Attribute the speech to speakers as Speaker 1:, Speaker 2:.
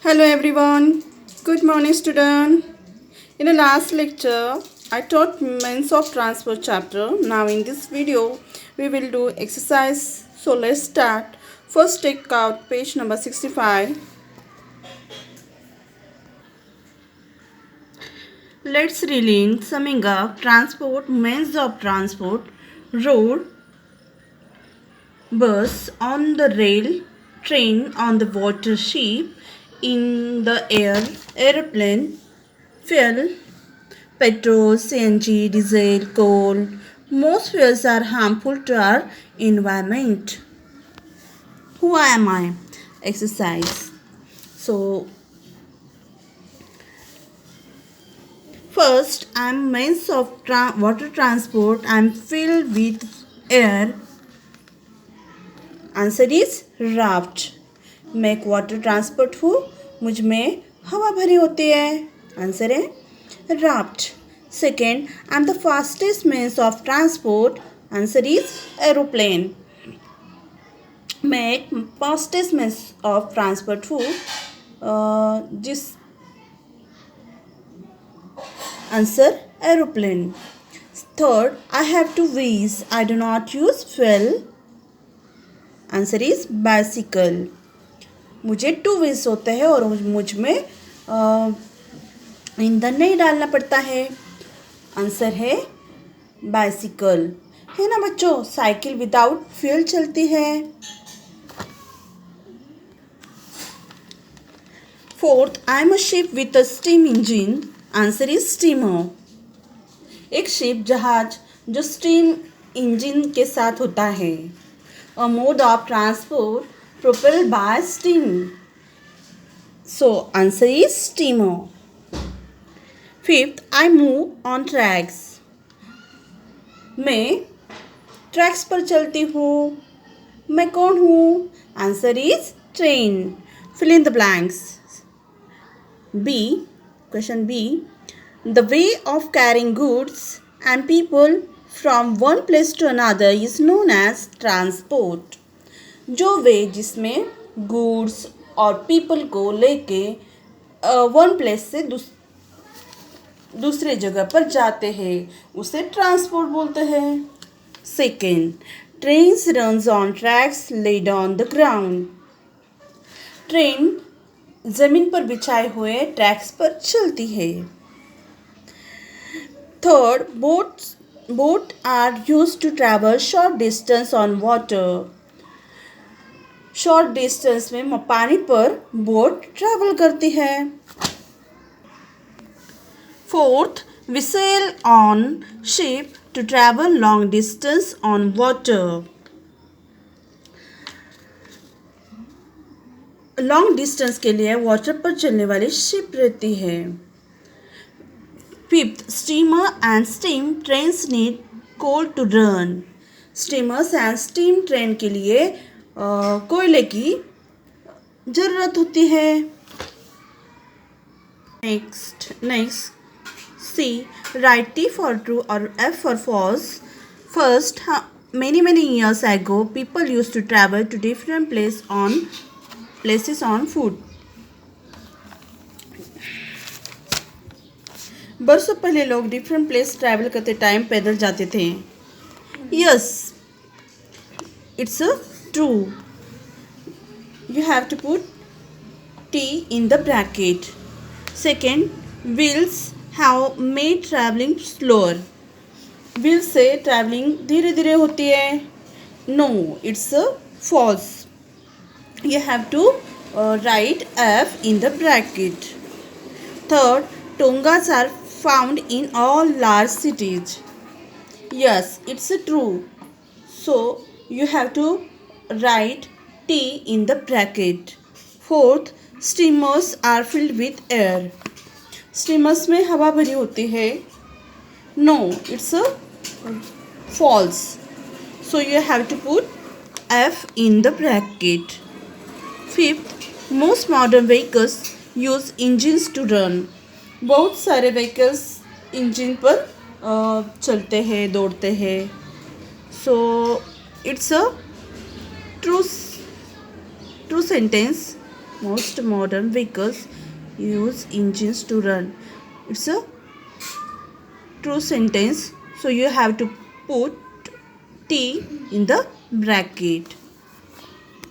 Speaker 1: Hello everyone. Good morning student. In the last lecture, I taught means of transport chapter. Now in this video, we will do exercise. So let's start. First take out page number 65. Let's relink summing up transport, means of transport, road, bus, on the rail, train, on the water, ship, in the air, airplane, fuel, petrol, CNG, diesel, coal. Most fuels are harmful to our environment. Who am I? Exercise. So, first, I'm means of water transport. I'm filled with air. Answer is raft. मैं एक water transport हूँ, मुझ में हवा भरी होती है. Answer है raft. Second, I am the fastest means of transport. Answer is aeroplane. मैं एक फास्टेस्ट मीन्स ऑफ ट्रांसपोर्ट हूँ जिस answer aeroplane. Third, I have two wheels. I do not use fuel. Answer is bicycle. मुझे two wheels होते हैं और मुझ में ईंधन नहीं डालना पड़ता है. आंसर है बाइसिकल. है ना बच्चों, साइकिल विदाउट फ्यूल चलती है. Fourth, I am a ship with a steam engine. Answer is steamer. एक शिप जहाज जो स्टीम इंजन के साथ होता है. A mode of transport propelled by steam. So answer is steamer. Fifth, I move on tracks. मैं tracks पर चलती हूँ. मैं कौन हूँ? Answer is train. Fill in the blanks. B. Question B. The way of carrying goods and people from one place to another is known as transport. जो वे जिसमें goods और people को लेके one place से दूसरे जगह पर जाते हैं उसे ट्रांसपोर्ट बोलते हैं. Second, trains runs on tracks laid on the ground. Train जमीन पर बिछाए हुए ट्रैक्स पर चलती है. Third, boat are use to travel short distance on water. Short distance में पानी पर बोट ट्रैवल करती है. Fourth, we sail on ship to travel long distance on water. Long distance के लिए वाटर पर चलने वाली शिप रहती है. Fifth, steamer and steam trains need coal to run. Steamers and steam train के लिए कोयले की ज़रूरत होती है. Next C, right T for true और F for false. First, many years ago people used to travel to different places on foot. बरसों पहले लोग डिफरेंट प्लेस ट्रैवल करते टाइम पैदल जाते थे. Yes, it's true. You have to put T in the bracket. Second, wheels have made travelling slower. Wheel से travelling धीरे धीरे होती है. No, it's false. You have to write F in the bracket. Third, tongas are found in all large cities. Yes, it's true. So you have to write T in the bracket. Fourth, steamers are filled with air. Steamers में हवा भरी होती है. No, it's false. So you have to put F in the bracket. Fifth, most modern vehicles use engines to run. बहुत सारे vehicles engine पर चलते हैं, दौड़ते हैं. So it's a true sentence. Most modern vehicles use engines to run. It's a true sentence. So you have to put T in the bracket.